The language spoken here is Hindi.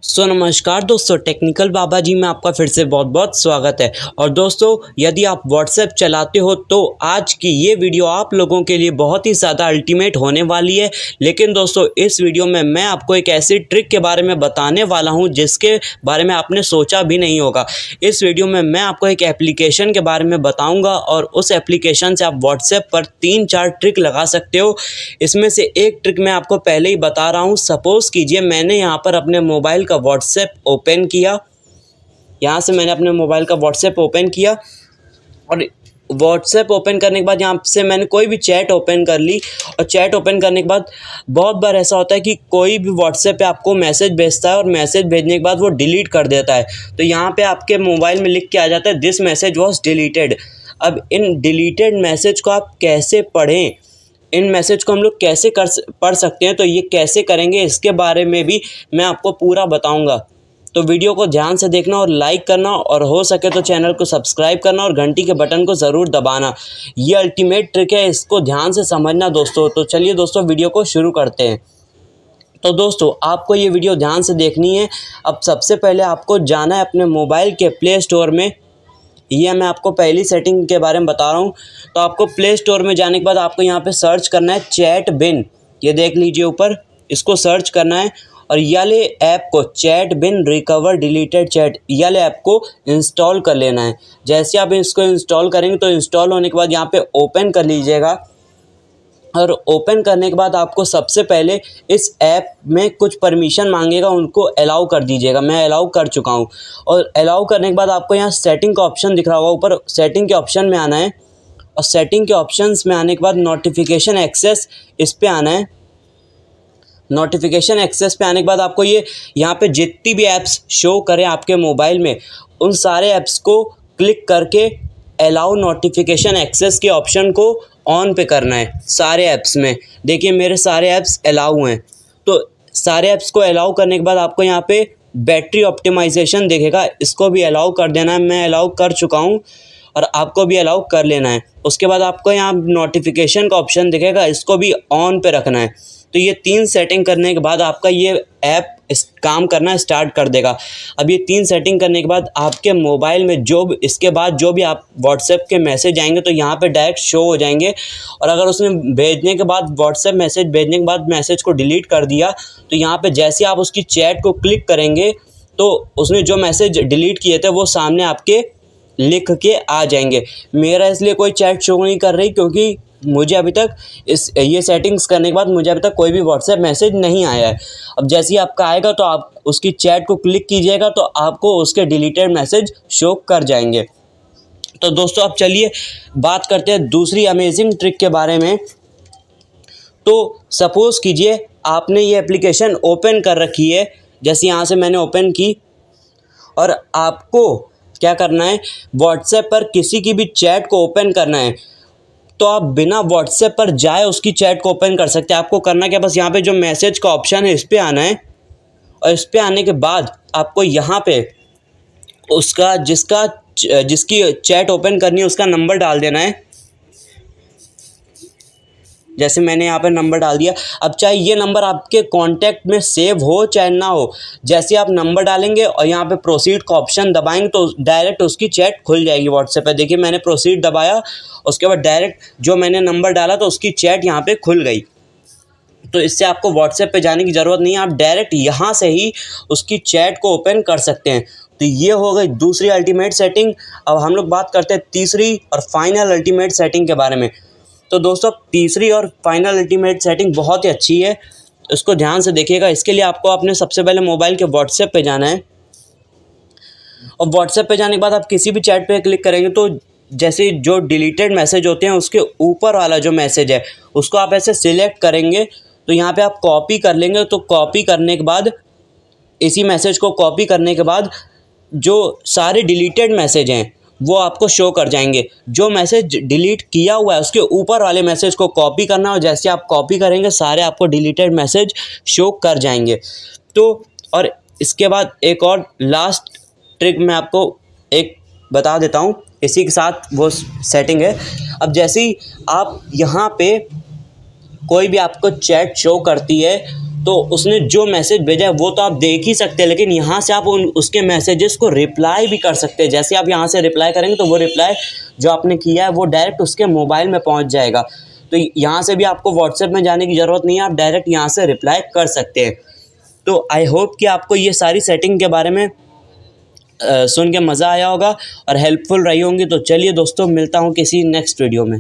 नमस्कार दोस्तों, टेक्निकल बाबा जी में आपका फिर से बहुत बहुत स्वागत है। और दोस्तों, यदि आप व्हाट्सएप चलाते हो तो आज की ये वीडियो आप लोगों के लिए बहुत ही ज़्यादा अल्टीमेट होने वाली है। लेकिन दोस्तों, इस वीडियो में मैं आपको एक ऐसी ट्रिक के बारे में बताने वाला हूं जिसके बारे में आपने सोचा भी नहीं होगा। इस वीडियो में मैं आपको एक एप्लीकेशन के बारे में बताऊँगा और उस एप्लीकेशन से आप व्हाट्सएप पर 3-4 ट्रिक लगा सकते हो। इसमें से एक ट्रिक मैं आपको पहले ही बता रहा हूँ। सपोज़ कीजिए मैंने यहाँ पर अपने मोबाइल का व्हाट्सएप ओपन किया। यहाँ से मैंने अपने मोबाइल का व्हाट्सएप ओपन किया और व्हाट्सएप ओपन करने के बाद यहाँ से मैंने कोई भी चैट ओपन कर ली। और चैट ओपन करने के बाद बहुत बार ऐसा होता है कि कोई भी व्हाट्सएप पे आपको मैसेज भेजता है और मैसेज भेजने के बाद वो डिलीट कर देता है। तो यहाँ पे आपके मोबाइल में लिख के आ जाता है दिस मैसेज वॉज डिलीटेड। अब इन डिलीटेड मैसेज को आप कैसे पढ़ें, इन मैसेज को हम लोग कैसे पढ़ सकते हैं, तो ये कैसे करेंगे इसके बारे में भी मैं आपको पूरा बताऊंगा। तो वीडियो को ध्यान से देखना और लाइक करना, और हो सके तो चैनल को सब्सक्राइब करना और घंटी के बटन को ज़रूर दबाना। ये अल्टीमेट ट्रिक है, इसको ध्यान से समझना दोस्तों। तो चलिए दोस्तों, वीडियो को शुरू करते हैं। तो दोस्तों, आपको ये वीडियो ध्यान से देखनी है। अब सबसे पहले आपको जाना है अपने मोबाइल के प्ले स्टोर में। ये मैं आपको पहली सेटिंग के बारे में बता रहा हूँ। तो आपको प्ले स्टोर में जाने के बाद आपको यहाँ पे सर्च करना है चैट बिन। ये देख लीजिए ऊपर, इसको सर्च करना है और ये वाले ऐप को, चैट बिन रिकवर डिलीटेड चैट, ये वाले ऐप को इंस्टॉल कर लेना है। जैसे आप इसको इंस्टॉल करेंगे तो इंस्टॉल होने के बाद यहाँ पे ओपन कर लीजिएगा। और ओपन करने के बाद आपको सबसे पहले इस ऐप में कुछ परमिशन मांगेगा, उनको अलाउ कर दीजिएगा। मैं अलाउ कर चुका हूँ। और अलाउ करने के बाद आपको यहाँ सेटिंग का ऑप्शन दिख रहा होगा ऊपर, सेटिंग के ऑप्शन में आना है। और सेटिंग के ऑप्शंस में आने के बाद नोटिफिकेशन एक्सेस, इस पे आना है। नोटिफिकेशन एक्सेस पे आने के बाद आपको ये यहाँ पे जितनी भी ऐप्स शो करें आपके मोबाइल में, उन सारे ऐप्स को क्लिक करके अलाउ नोटिफिकेशन एक्सेस के ऑप्शन को ऑन पे करना है सारे ऐप्स में। देखिए मेरे सारे ऐप्स अलाउ हैं। तो सारे ऐप्स को अलाउ करने के बाद आपको यहाँ पे बैटरी ऑप्टिमाइजेशन दिखेगा, इसको भी अलाउ कर देना है। मैं अलाउ कर चुका हूँ और आपको भी अलाउ कर लेना है। उसके बाद आपको यहाँ नोटिफिकेशन का ऑप्शन दिखेगा, इसको भी ऑन पे रखना है। तो ये 3 सेटिंग करने के बाद आपका ये ऐप काम करना स्टार्ट कर देगा। अब ये 3 सेटिंग करने के बाद आपके मोबाइल में इसके बाद जो भी आप व्हाट्सएप के मैसेज आएंगे तो यहाँ पे डायरेक्ट शो हो जाएंगे। और अगर उसने भेजने के बाद, व्हाट्सएप मैसेज भेजने के बाद मैसेज को डिलीट कर दिया, तो यहाँ पे जैसे आप उसकी चैट को क्लिक करेंगे तो उसने जो मैसेज डिलीट किए थे वो सामने आपके लिख के आ जाएंगे। मेरा इसलिए कोई चैट शो नहीं कर रही क्योंकि मुझे अभी तक ये सेटिंग्स करने के बाद मुझे अभी तक कोई भी व्हाट्सएप मैसेज नहीं आया है। अब जैसे ही आपका आएगा तो आप उसकी चैट को क्लिक कीजिएगा तो आपको उसके डिलीटेड मैसेज शो कर जाएंगे। तो दोस्तों, अब चलिए बात करते हैं दूसरी अमेजिंग ट्रिक के बारे में। तो सपोज़ कीजिए आपने ये एप्लीकेशन ओपन कर रखी है, जैसे यहाँ से मैंने ओपन की, और आपको क्या करना है, व्हाट्सएप पर किसी की भी चैट को ओपन करना है। तो आप बिना व्हाट्सएप पर जाए उसकी चैट को ओपन कर सकते हैं। आपको करना क्या, बस यहाँ पे जो मैसेज का ऑप्शन है इस पे आना है। और इस पे आने के बाद आपको यहाँ पे उसका जिसकी चैट ओपन करनी है उसका नंबर डाल देना है। जैसे मैंने यहाँ पे नंबर डाल दिया। अब चाहे ये नंबर आपके कांटेक्ट में सेव हो चाहे ना हो, जैसे आप नंबर डालेंगे और यहाँ पे प्रोसीड का ऑप्शन दबाएंगे तो डायरेक्ट उसकी चैट खुल जाएगी व्हाट्सएप पे। देखिए मैंने प्रोसीड दबाया, उसके बाद डायरेक्ट जो मैंने नंबर डाला तो उसकी चैट यहाँ पे खुल गई। तो इससे आपको व्हाट्सएप पे जाने की ज़रूरत नहीं है, आप डायरेक्ट यहाँ से ही उसकी चैट को ओपन कर सकते हैं। तो ये हो गई दूसरी अल्टीमेट सेटिंग। अब हम लोग बात करते हैं तीसरी और फाइनल अल्टीमेट सेटिंग के बारे में। तो दोस्तों, तीसरी और फाइनल अल्टीमेट सेटिंग बहुत ही अच्छी है, इसको ध्यान से देखिएगा। इसके लिए आपको अपने सबसे पहले मोबाइल के व्हाट्सएप पे जाना है। और व्हाट्सएप पे जाने के बाद आप किसी भी चैट पे क्लिक करेंगे तो जैसे जो डिलीटेड मैसेज होते हैं उसके ऊपर वाला जो मैसेज है उसको आप ऐसे सिलेक्ट करेंगे तो यहाँ पे आप कॉपी कर लेंगे। तो कॉपी करने के बाद, इसी मैसेज को कॉपी करने के बाद जो सारे डिलीटेड मैसेज हैं वो आपको शो कर जाएंगे। जो मैसेज डिलीट किया हुआ है उसके ऊपर वाले मैसेज को कॉपी करना, और जैसे आप कॉपी करेंगे सारे आपको डिलीटेड मैसेज शो कर जाएंगे। तो और इसके बाद एक और लास्ट ट्रिक मैं आपको एक बता देता हूँ, इसी के साथ वो सेटिंग है। अब जैसे ही आप यहाँ पे कोई भी आपको चैट शो करती है तो उसने जो मैसेज भेजा है वो तो आप देख ही सकते हैं, लेकिन यहाँ से आप उसके मैसेजेस को रिप्लाई भी कर सकते हैं। जैसे आप यहाँ से रिप्लाई करेंगे तो वो रिप्लाई जो आपने किया है वो डायरेक्ट उसके मोबाइल में पहुँच जाएगा। तो यहाँ से भी आपको व्हाट्सएप में जाने की ज़रूरत नहीं है, आप डायरेक्ट यहाँ से रिप्लाई कर सकते हैं। तो आई होप कि आपको ये सारी सेटिंग के बारे में सुन के मज़ा आया होगा और हेल्पफुल रही होंगी। तो चलिए दोस्तों, मिलता हूँ किसी नेक्स्ट वीडियो में।